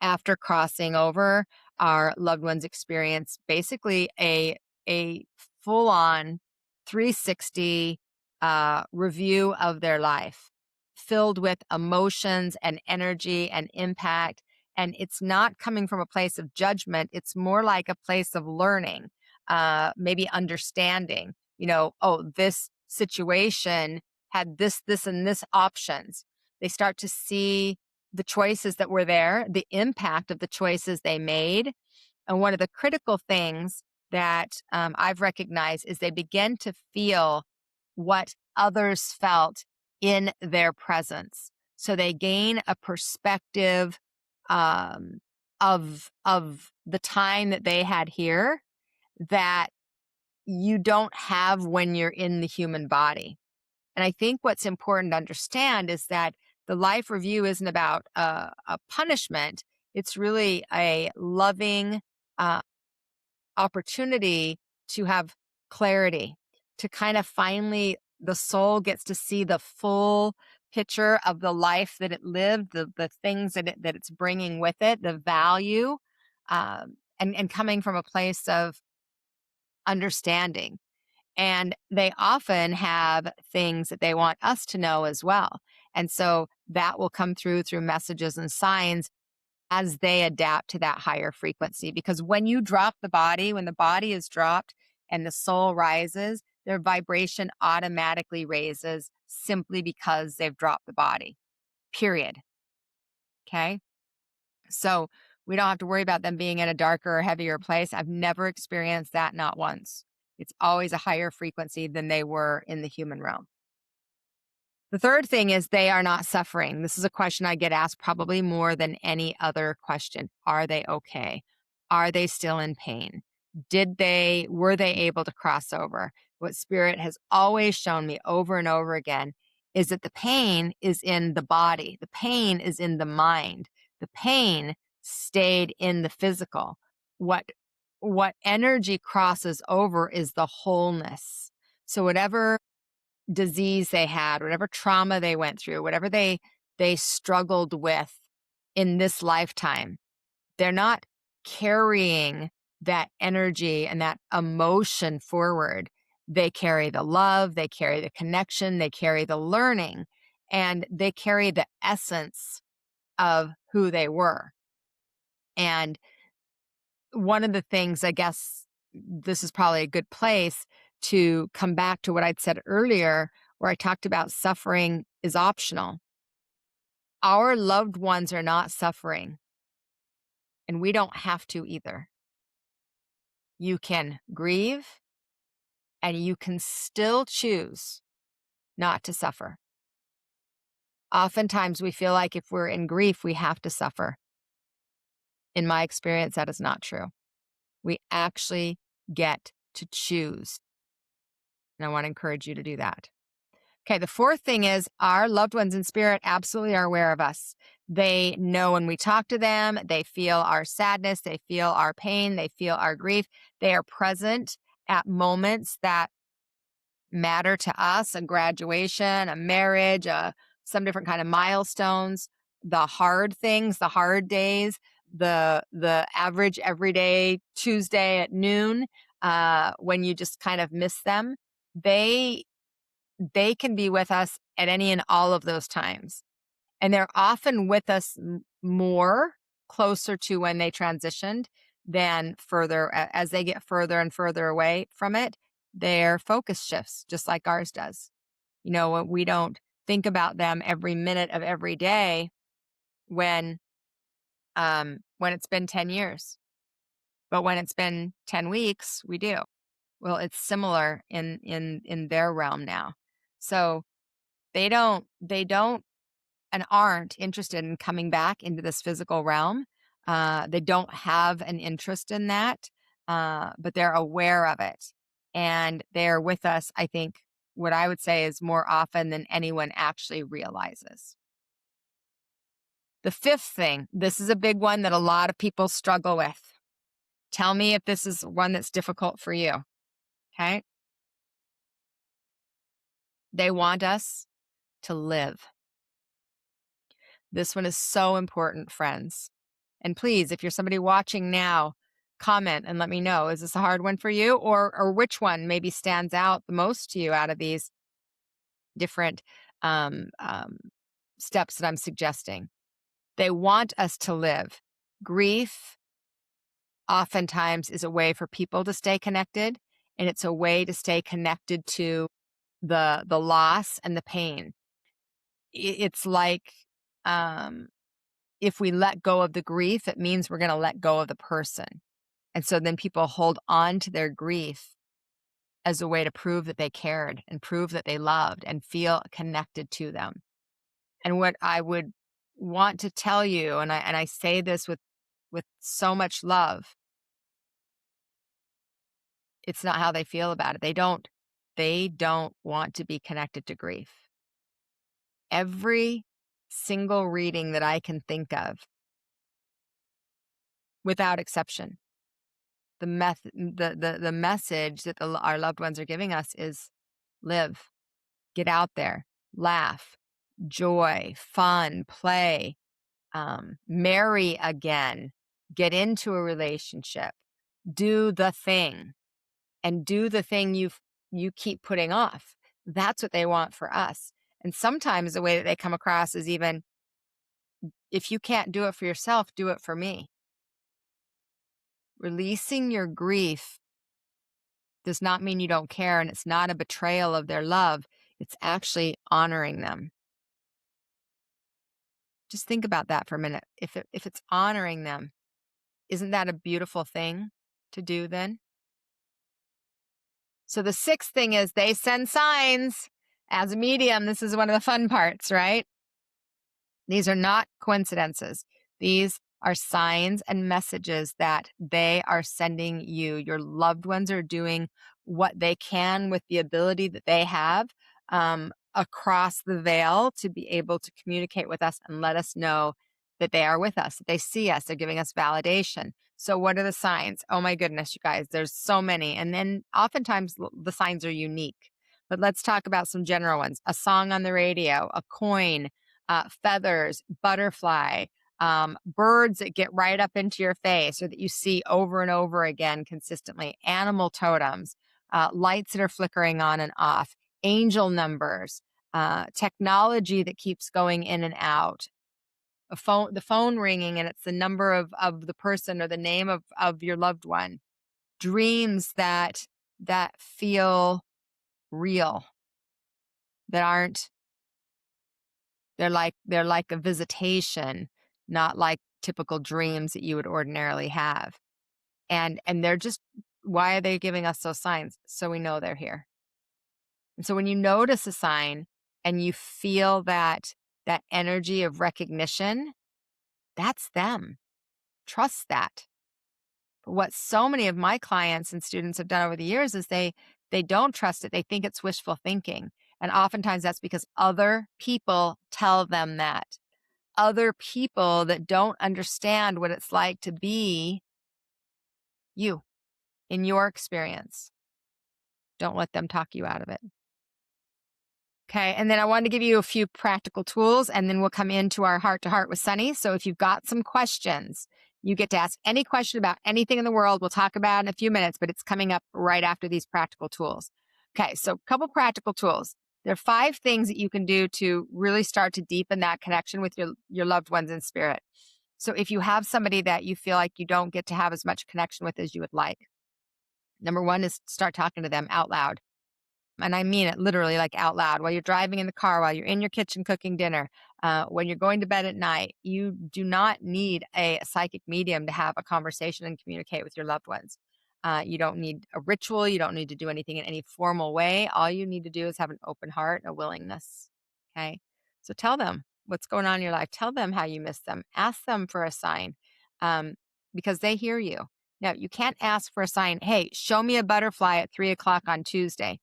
after crossing over, our loved ones experience basically a full on 360 review of their life, filled with emotions and energy and impact. And it's not coming from a place of judgment, it's more like a place of learning, maybe understanding, oh, this situation had this, and this options. They start to see the choices that were there, the impact of the choices they made. And one of the critical things that I've recognized is they begin to feel what others felt in their presence. So they gain a perspective um, of the time that they had here that you don't have when you're in the human body. And I think what's important to understand is that the life review isn't about a punishment. It's really a loving uh, opportunity to have clarity, to kind of finally, the soul gets to see the full picture of the life that it lived, the things that it's bringing with it, the value, and coming from a place of understanding. And they often have things that they want us to know as well. And so that will come through messages and signs as they adapt to that higher frequency. Because when you drop the body, when the body is dropped and the soul rises, their vibration automatically raises simply because they've dropped the body, period. Okay. So we don't have to worry about them being in a darker or heavier place. I've never experienced that, not once. It's always a higher frequency than they were in the human realm. The third thing is they are not suffering. This is a question I get asked probably more than any other question. Are they okay? Are they still in pain? Were they able to cross over? What spirit has always shown me over and over again is that the pain is in the body. The pain is in the mind. The pain stayed in the physical. What what energy crosses over is the wholeness. So whatever disease they had, whatever trauma they went through, whatever they struggled with in this lifetime, they're not carrying that energy and that emotion forward. They carry the love, they carry the connection, they carry the learning, and they carry the essence of who they were. And one of the things, I guess this is probably a good place to come back to what I'd said earlier, where I talked about suffering is optional. Our loved ones are not suffering, and we don't have to either. You can grieve, and you can still choose not to suffer. Oftentimes, we feel like if we're in grief, we have to suffer. In my experience, that is not true. We actually get to choose. And I want to encourage you to do that. Okay, the fourth thing is our loved ones in spirit absolutely are aware of us. They know when we talk to them, they feel our sadness, they feel our pain, they feel our grief. They are present at moments that matter to us, a graduation, a marriage, some different kind of milestones, the hard things, the hard days, the average everyday Tuesday at noon, when you just kind of miss them. They can be with us at any and all of those times. And they're often with us more closer to when they transitioned than further as they get further and further away from it, their focus shifts just like ours does. We don't think about them every minute of every day when when it's been 10 years. But when it's been 10 weeks, we do. Well, it's similar in their realm now. So they don't and aren't interested in coming back into this physical realm. They don't have an interest in that, but they're aware of it. And they're with us, I think, what I would say is more often than anyone actually realizes. The fifth thing, this is a big one that a lot of people struggle with. Tell me if this is one that's difficult for you. Okay. They want us to live. This one is so important, friends. And please, if you're somebody watching now, comment and let me know. Is this a hard one for you? Or which one maybe stands out the most to you out of these different um, um, steps that I'm suggesting? They want us to live. Grief oftentimes is a way for people to stay connected, and it's a way to stay connected to the loss and the pain. It's like, um, if we let go of the grief, it means we're gonna let go of the person, and so then people hold on to their grief as a way to prove that they cared and prove that they loved and feel connected to them. And what I would want to tell you, and I say this with so much love, it's not how they feel about it. They don't want to be connected to grief. Every single reading that I can think of, without exception, the message that our loved ones are giving us is live, get out there, laugh, joy, fun, play, marry again, get into a relationship, do the thing, and do the thing you keep putting off. That's what they want for us. And sometimes the way that they come across is even, if you can't do it for yourself, do it for me. Releasing your grief does not mean you don't care, and it's not a betrayal of their love. It's actually honoring them. Just think about that for a minute. If it's honoring them, isn't that a beautiful thing to do then? So the sixth thing is they send signs. As a medium, this is one of the fun parts, right? These are not coincidences. These are signs and messages that they are sending you. Your loved ones are doing what they can with the ability that they have, across the veil, to be able to communicate with us and let us know that they are with us, that they see us, they're giving us validation. So, what are the signs? Oh my goodness, you guys, there's so many. And then oftentimes the signs are unique. But let's talk about some general ones: a song on the radio, a coin, feathers, butterfly, birds that get right up into your face or that you see over and over again consistently, animal totems, lights that are flickering on and off, angel numbers, technology that keeps going in and out, the phone ringing and it's the number of the person or the name of your loved one, dreams that feel real, that aren't, they're like a visitation, not like typical dreams that you would ordinarily have. And they're just, why are they giving us those signs? So we know they're here. And so when you notice a sign and you feel that energy of recognition, that's them. Trust that. But what so many of my clients and students have done over the years is they don't trust it. They think it's wishful thinking. And oftentimes that's because other people tell them that. Other people that don't understand what it's like to be you in your experience. Don't let them talk you out of it. Okay. And then I wanted to give you a few practical tools, and then we'll come into our heart to heart with Sunny. So if you've got some questions, you get to ask any question about anything in the world. We'll talk about it in a few minutes, but it's coming up right after these practical tools. Okay. So a couple practical tools. There are 5 things that you can do to really start to deepen that connection with your loved ones in spirit. So if you have somebody that you feel like you don't get to have as much connection with as you would like, number 1 is start talking to them out loud. And I mean it literally, like out loud, while you're driving in the car, while you're in your kitchen cooking dinner, when you're going to bed at night. You do not need a psychic medium to have a conversation and communicate with your loved ones. You don't need a ritual. You don't need to do anything in any formal way. All you need to do is have an open heart and a willingness. Okay. So tell them what's going on in your life. Tell them how you miss them. Ask them for a sign, um, because they hear you. Now, you can't ask for a sign, hey, show me a butterfly at 3 o'clock on Tuesday.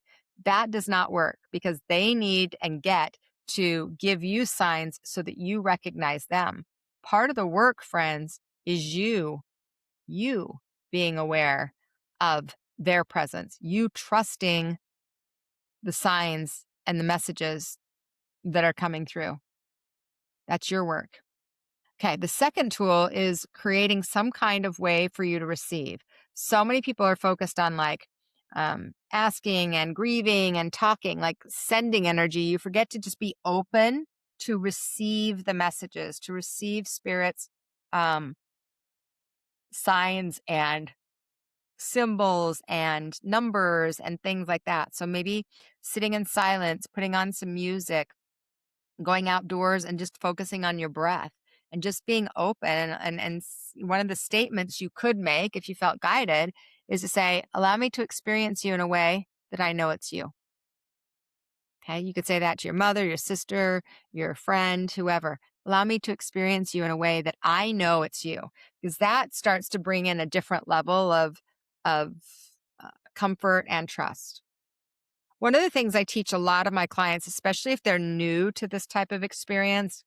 That does not work, because they need and get to give you signs so that you recognize them. Part of the work, friends, is you being aware of their presence, you trusting the signs and the messages that are coming through. That's your work. Okay, the second tool is creating some kind of way for you to receive. So many people are focused on like asking and grieving and talking, like sending energy. You forget to just be open to receive the messages, to receive spirits, signs and symbols and numbers and things like that. So maybe sitting in silence, putting on some music, going outdoors and just focusing on your breath and just being open. One of the statements you could make if you felt guided is to say, allow me to experience you in a way that I know it's you. Okay. You could say that to your mother, your sister, your friend, whoever. Allow me to experience you in a way that I know it's you, because that starts to bring in a different level of comfort and trust. One of the things I teach a lot of my clients, especially if they're new to this type of experience,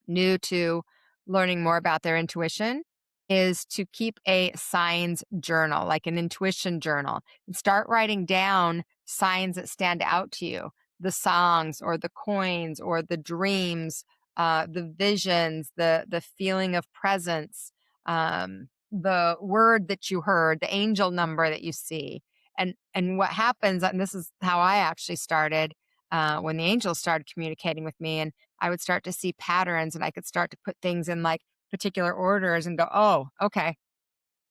new to learning more about their intuition, is to keep a signs journal, like an intuition journal, and start writing down signs that stand out to you, the songs or the coins or the dreams, the visions, the feeling of presence, the word that you heard, the angel number that you see. And what happens, and this is how I actually started when the angels started communicating with me, and I would start to see patterns, and I could start to put things in like particular orders and go, oh, okay,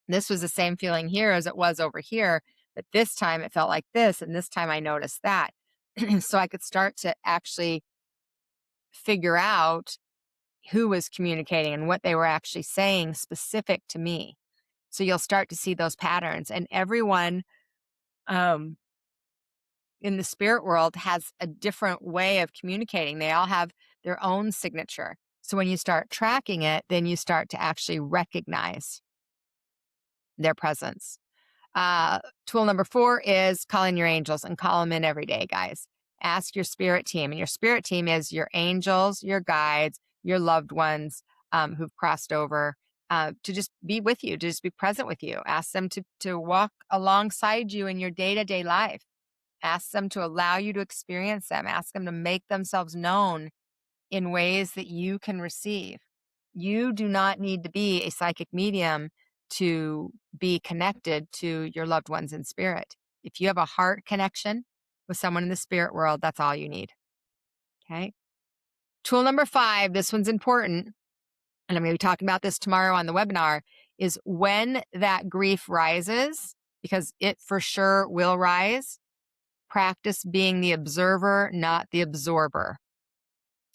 this was the same feeling here as it was over here. But this time it felt like this. And this time I noticed that. So I could start to actually figure out who was communicating and what they were actually saying specific to me. So you'll start to see those patterns. And everyone um, in the spirit world has a different way of communicating. They all have their own signature. So when you start tracking it, then you start to actually recognize their presence. Tool number 4 is calling your angels, and call them in every day, guys. Ask your spirit team, and your spirit team is your angels, your guides, your loved ones who've crossed over to just be with you, to just be present with you. Ask them to walk alongside you in your day to day life. Ask them to allow you to experience them. Ask them to make themselves known in ways that you can receive. You do not need to be a psychic medium to be connected to your loved ones in spirit. If you have a heart connection with someone in the spirit world, that's all you need. Okay. Tool number 5, this one's important, and I'm going to be talking about this tomorrow on the webinar, is when that grief rises, because it for sure will rise, practice being the observer, not the absorber.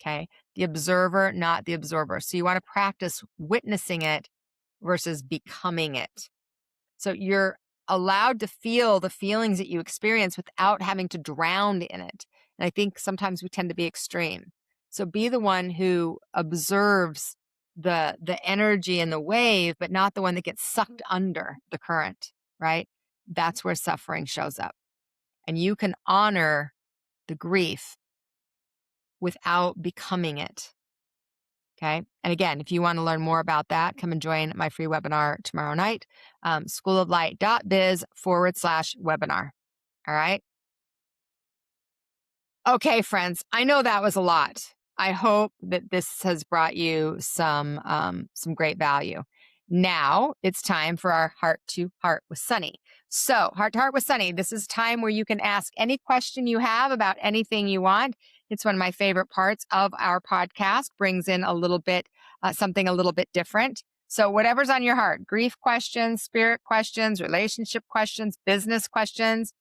Okay. The observer, not the absorber. So you want to practice witnessing it versus becoming it. So you're allowed to feel the feelings that you experience without having to drown in it. And I think sometimes we tend to be extreme. So be the one who observes the energy and the wave, but not the one that gets sucked under the current, right? That's where suffering shows up. And you can honor the grief without becoming it. Okay. And again, if you want to learn more about that, come and join my free webinar tomorrow night, schooloflight.biz/webinar. All right. Okay, friends, I know that was a lot. I hope that this has brought you some great value. Now it's time for our heart to heart with Sunny. So, heart to heart with Sunny, this is time where you can ask any question you have about anything you want. It's one of my favorite parts of our podcast, brings in a little bit, something a little bit different. So, whatever's on your heart, grief questions, spirit questions, relationship questions, business questions,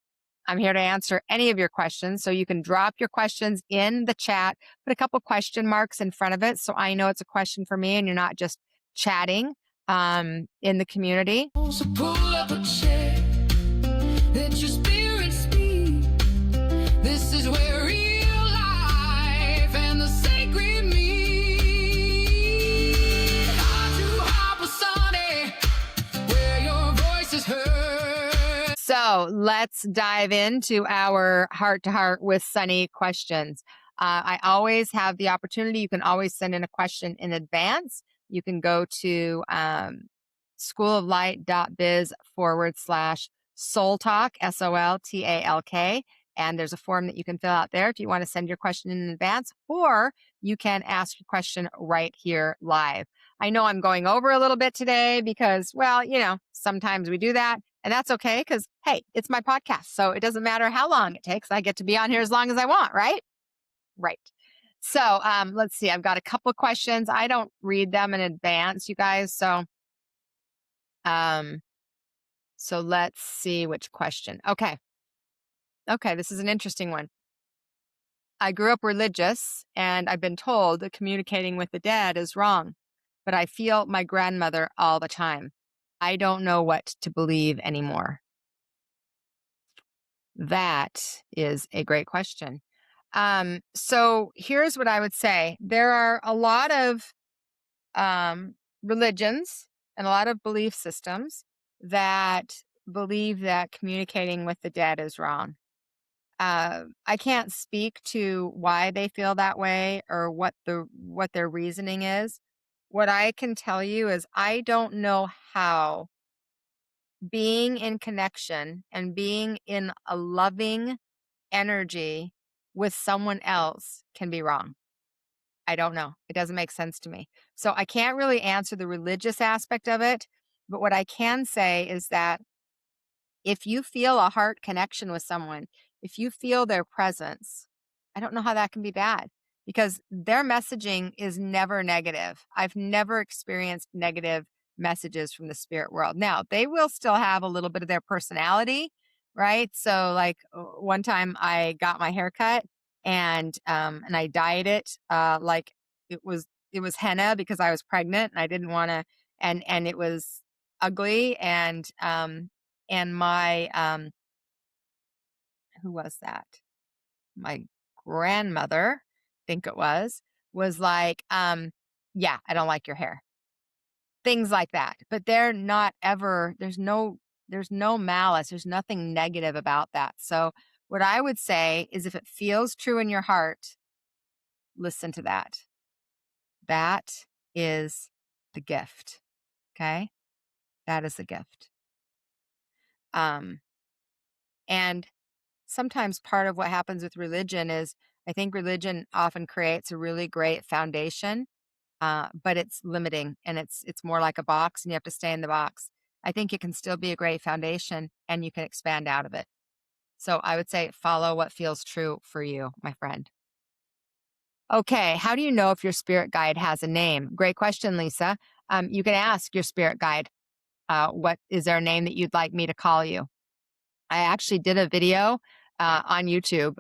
I'm here to answer any of your questions. So you can drop your questions in the chat, put a couple question marks in front of it so I know it's a question for me and you're not just chatting in the community. So pull up a chair, let your spirit speak. This is where real life and the sacred meet. Heart to heart with Sunny, where your voice is heard. So let's dive into our heart to heart with Sunny questions. I always have the opportunity. You can always send in a question in advance. You can go to schooloflight.biz/soul talk, SOLTALK. And there's a form that you can fill out there if you want to send your question in advance, or you can ask your question right here live. I know I'm going over a little bit today because, well, sometimes we do that. And that's okay because, hey, it's my podcast. So it doesn't matter how long it takes. I get to be on here as long as I want, right? Right. So let's see. I've got a couple of questions. I don't read them in advance, you guys. So Um, so let's see which question. Okay. Okay, this is an interesting one. I grew up religious, and I've been told that communicating with the dead is wrong, but I feel my grandmother all the time. I don't know what to believe anymore. That is a great question. So here's what I would say. There are a lot of religions and a lot of belief systems that believe that communicating with the dead is wrong. I can't speak to why they feel that way or what their reasoning is. What I can tell you is I don't know how being in connection and being in a loving energy with someone else can be wrong. I don't know. It doesn't make sense to me. So I can't really answer the religious aspect of it, but what I can say is that if you feel a heart connection with someone, if you feel their presence, I don't know how that can be bad because their messaging is never negative. I've never experienced negative messages from the spirit world. Now, they will still have a little bit of their personality, right? So like one time I got my hair cut and I dyed it like it was henna because I was pregnant and I didn't want to and it was ugly and my who was that? My grandmother, think it was like, yeah, I don't like your hair. Things like that. But they're not ever there's no malice, there's nothing negative about that. So what I would say is if it feels true in your heart, listen to that. That is the gift. Okay? That is the gift. Um and sometimes part of what happens with religion is I think religion often creates a really great foundation, but it's limiting and it's more like a box and you have to stay in the box. I think it can still be a great foundation and you can expand out of it. So I would say follow what feels true for you, my friend. Okay, how do you know if your spirit guide has a name? Great question, Lisa. You can ask your spirit guide, what is there a name that you'd like me to call you? I actually did a video on YouTube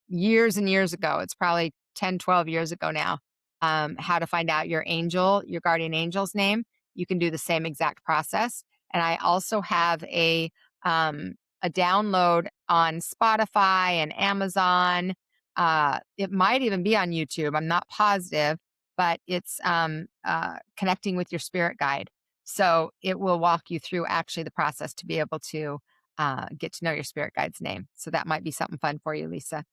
years and years ago. It's probably 10, 12 years ago now. How to find out your guardian angel's name. You can do the same exact process. And I also have a download on Spotify and Amazon. It might even be on YouTube. I'm not positive, but it's connecting with your spirit guide. So it will walk you through actually the process to be able to get to know your spirit guide's name. So that might be something fun for you, Lisa.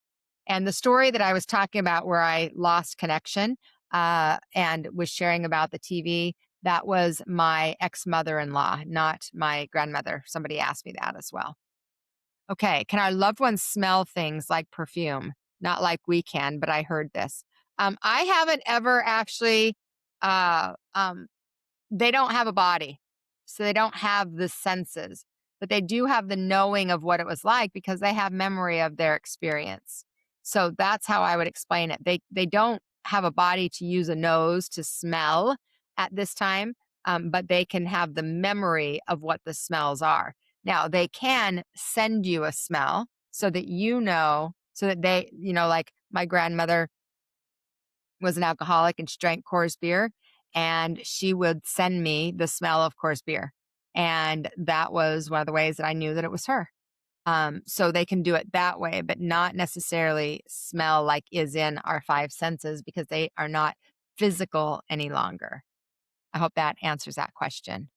And the story that I was talking about where I lost connection and was sharing about the TV, that was my ex mother in law, not my grandmother. Somebody asked me that as well. Okay. Can our loved ones smell things like perfume? Not like we can, but I heard this. I haven't ever actually uh, um, they don't have a body, so they don't have the senses, but they do have the knowing of what it was like because they have memory of their experience. So that's how I would explain it. They don't have a body to use a nose to smell at this time, but they can have the memory of what the smells are. Now, they can send you a smell so that you know, so that they, like my grandmother was an alcoholic and she drank Coors beer, and she would send me the smell of Coors beer. And that was one of the ways that I knew that it was her. So they can do it that way, but not necessarily smell like is in our five senses because they are not physical any longer. I hope that answers that question.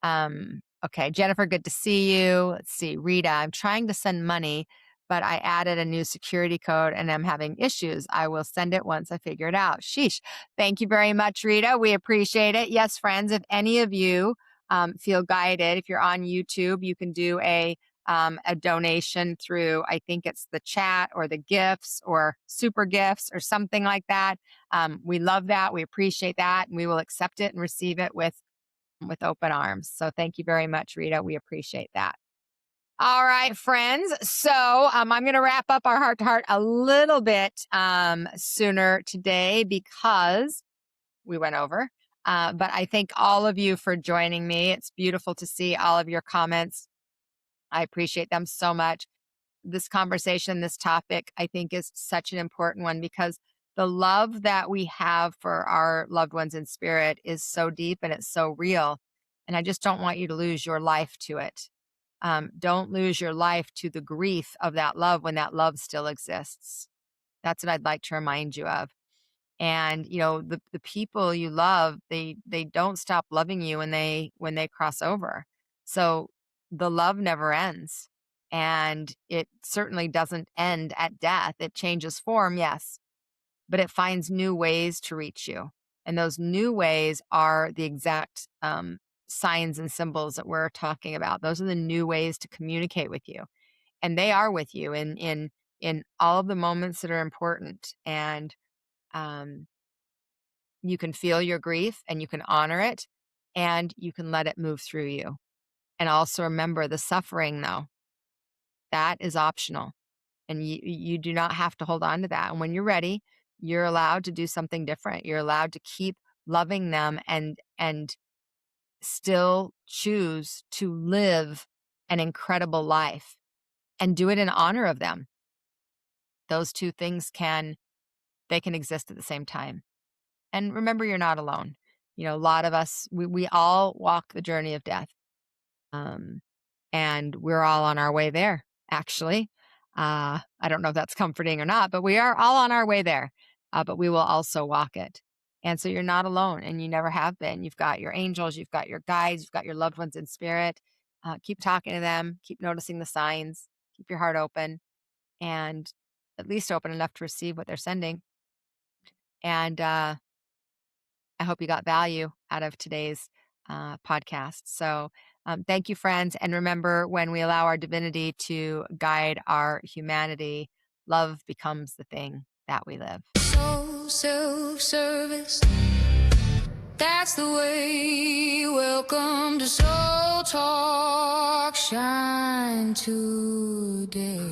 Okay, Jennifer, good to see you. Let's see, Rita, I'm trying to send money, but I added a new security code and I'm having issues. I will send it once I figure it out. Sheesh. Thank you very much, Rita. We appreciate it. Yes, friends, if any of you feel guided, if you're on YouTube, you can do a donation through, I think it's the chat or the gifts or super gifts or something like that. We love that. We appreciate that. And we will accept it and receive it with open arms. So thank you very much, Rita. We appreciate that. All right, friends. So I'm going to wrap up our heart to heart a little bit sooner today because we went over. But I thank all of you for joining me. It's beautiful to see all of your comments. I appreciate them so much. This conversation, this topic, I think is such an important one because the love that we have for our loved ones in spirit is so deep and it's so real. And I just don't want you to lose your life to it. Don't lose your life to the grief of that love when that love still exists. That's what I'd like to remind you of. And the people you love, they don't stop loving you when they cross over. So the love never ends, and it certainly doesn't end at death. It changes form, yes, but it finds new ways to reach you, and those new ways are the exact signs and symbols that we're talking about. Those are the new ways to communicate with you, and they are with you in all of the moments that are important. And um, you can feel your grief and you can honor it and you can let it move through you. And also remember the suffering, though, that is optional. And you do not have to hold on to that. And when you're ready, you're allowed to do something different. You're allowed to keep loving them and still choose to live an incredible life and do it in honor of them. Those two things can exist at the same time. And remember, you're not alone. A lot of us, we all walk the journey of death. Um, and we're all on our way there, actually. I don't know if that's comforting or not, but we are all on our way there. But we will also walk it. And so you're not alone and you never have been. You've got your angels, you've got your guides, you've got your loved ones in spirit. Keep talking to them, keep noticing the signs, keep your heart open and at least open enough to receive what they're sending. And I hope you got value out of today's podcast. So, thank you, friends. And remember, when we allow our divinity to guide our humanity, love becomes the thing that we live. So self-service, that's the way. Welcome to Soul Talk Shine today.